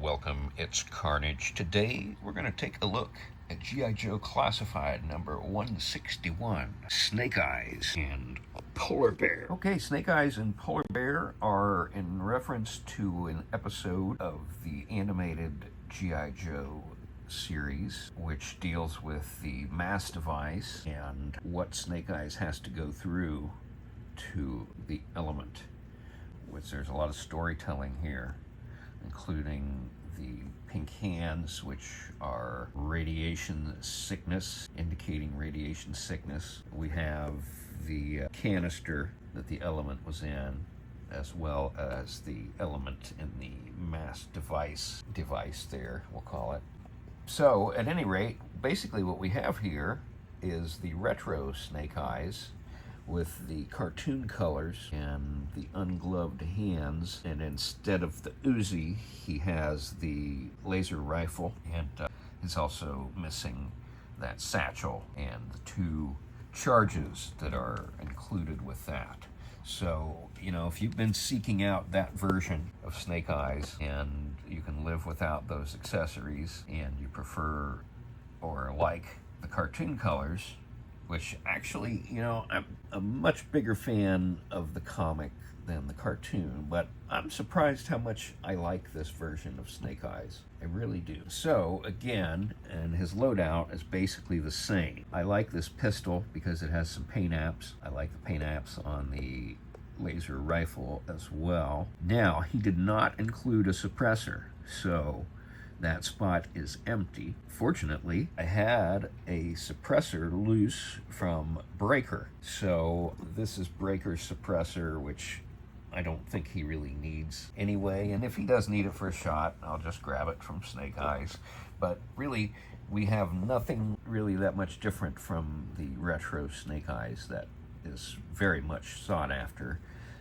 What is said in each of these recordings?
welcome. It's Carnage. Today we're going to take a look at G.I. Joe Classified number 161, Snake Eyes and Polar Bear. Okay, Snake Eyes and Polar Bear are in reference to an episode of the animated G.I. Joe series, which deals with the mass device and what Snake Eyes has to go through to the element, which there's a lot of storytelling here, including the pink hands, which are radiation sickness, indicating radiation sickness. We have the canister that the element was in, as well as the element in the mass device there, we'll call it. So, at any rate, basically what we have here is the retro Snake Eyes with the cartoon colors and the ungloved hands, and instead of the Uzi, he has the laser rifle, and he's also missing that satchel and the two charges that are included with that. So, you know, if you've been seeking out that version of Snake Eyes and you can live without those accessories, and you prefer or like the cartoon colors, which actually, you know, I'm a much bigger fan of the comic than the cartoon, but I'm surprised how much I like this version of Snake Eyes. I really do. So, again, and his loadout is basically the same. I like this pistol because it has some paint apps. I like the paint apps on the laser rifle as well. Now, he did not include a suppressor, so that spot is empty. Fortunately, I had a suppressor loose from Breaker. So this is Breaker's suppressor, which I don't think he really needs anyway. And if he does need it for a shot, I'll just grab it from Snake Eyes. But really, we have nothing really that much different from the retro Snake Eyes that is very much sought after.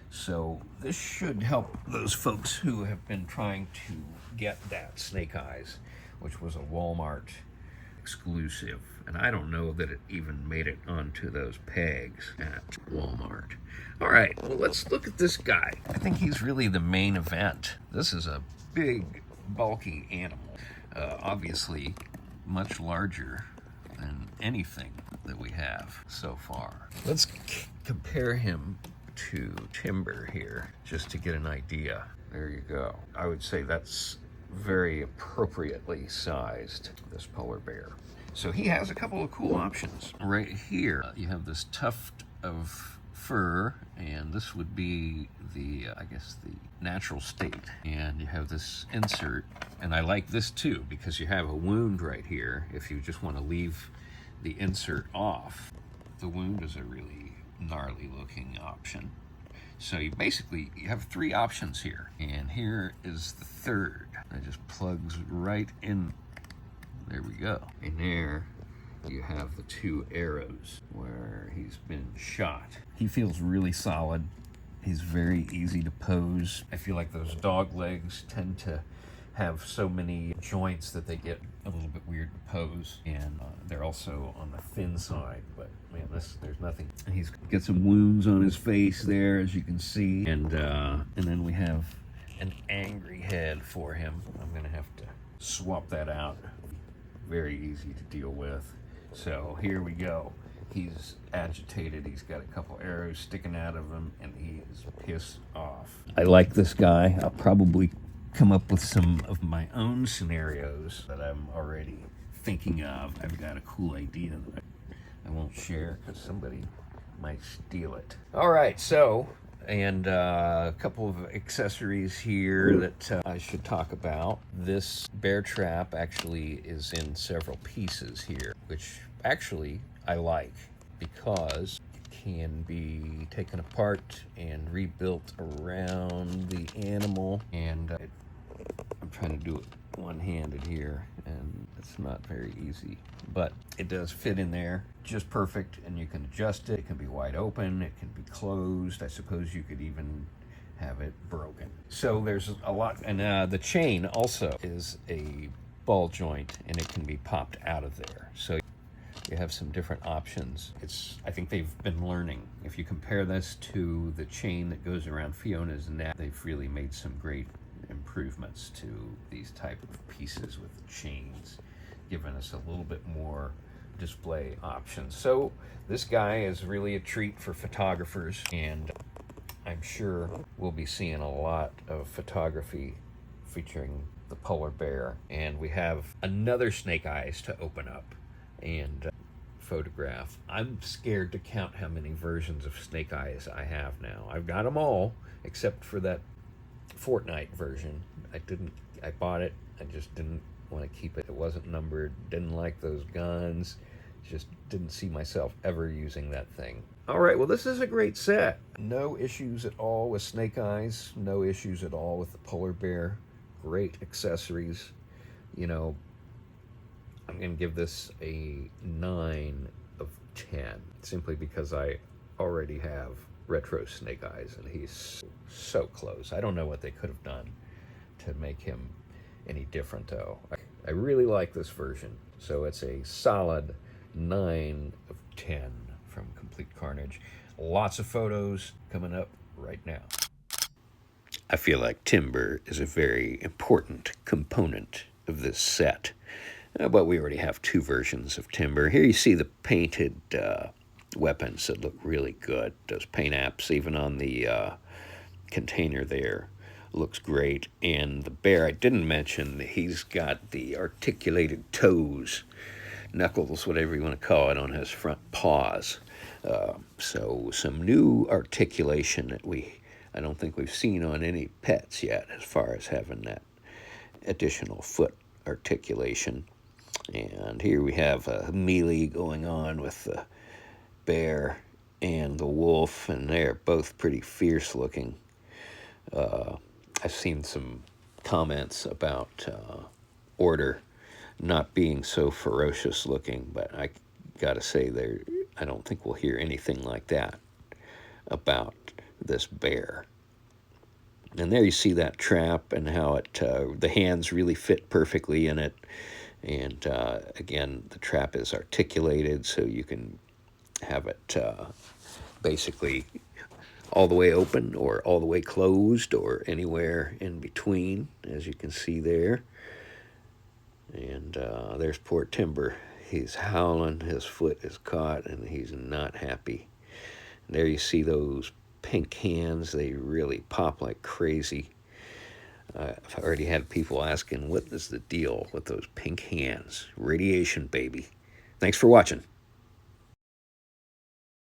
So this should help those folks who have been trying to get that Snake Eyes, which was a Walmart exclusive. And I don't know that it even made it onto those pegs at Walmart. All right, well, let's look at this guy. I think he's really the main event. This is a big, bulky animal. Obviously, much larger than anything that we have so far. Let's compare him to Timber here, just to get an idea. There you go. I would say that's very appropriately sized, this polar bear. So he has a couple of cool options. Right here, you have this tuft of fur, and this would be the, I guess, the natural state. And you have this insert, and I like this too, because you have a wound right here. If you just want to leave the insert off, the wound is a really gnarly looking option. So you have three options here, and here is the third. It just plugs right in. There we go. And there you have the two arrows where he's been shot. He feels really solid. He's very easy to pose. I feel like those dog legs tend to have so many joints that they get a little bit weird to pose, and they're also on the thin side, but man, there's nothing. He's got some wounds on his face there, as you can see, and then we have an angry head for him. I'm gonna have to swap that out. Very easy to deal with. So here we go. He's agitated. He's got a couple arrows sticking out of him, and he is pissed off. I like this guy. I'll probably come up with some of my own scenarios that I'm already thinking of. I've got a cool idea that I won't share because somebody might steal it. All right, so, and a couple of accessories here that I should talk about. This bear trap actually is in several pieces here, which actually I like because can be taken apart and rebuilt around the animal, and I'm trying to do it one-handed here, and it's not very easy, but it does fit in there just perfect, and you can adjust it. It can be wide open, it can be closed. I suppose you could even have it broken. So there's a lot, and the chain also is a ball joint, and it can be popped out of there. So you have some different options. I think they've been learning. If you compare this to the chain that goes around Fiona's neck, they've really made some great improvements improvements to these type of pieces with the chains, giving us a little bit more display options. So this guy is really a treat for photographers, and I'm sure we'll be seeing a lot of photography featuring the polar bear. And we have another Snake Eyes to open up and photograph. I'm scared to count how many versions of Snake Eyes I have now. I've got them all except for that Fortnite version. I bought it, I just didn't want to keep it. It wasn't numbered, didn't like those guns, just didn't see myself ever using that thing. All right, well, this is a great set. No issues at all with Snake Eyes, no issues at all with the polar bear. Great accessories. You know, I'm going to give this a 9 of 10, simply because I already have retro Snake Eyes, and he's so close. I don't know what they could have done to make him any different, though. I really like this version, so it's a solid 9 of 10 from Complete Carnage. Lots of photos coming up right now. I feel like timber is a very important component of this set. But we already have 2 versions of timber. Here you see the painted weapons that look really good. Those paint apps, even on the container there, looks great. And the bear, I didn't mention, he's got the articulated toes, knuckles, whatever you want to call it, on his front paws. So some new articulation that I don't think we've seen on any pets yet, as far as having that additional foot articulation. And here we have a melee going on with the bear and the wolf, and they're both pretty fierce looking. I've seen some comments about Order not being so ferocious looking, but I gotta say, I don't think we'll hear anything like that about this bear. And there you see that trap and how the hands really fit perfectly in it. And again, the trap is articulated, so you can have it basically all the way open or all the way closed or anywhere in between, as you can see there. And there's poor Timber. He's howling, his foot is caught, and he's not happy. And there you see those pink hands. They really pop like crazy. I've already had people asking, what is the deal with those pink hands? Radiation, baby. Thanks for watching.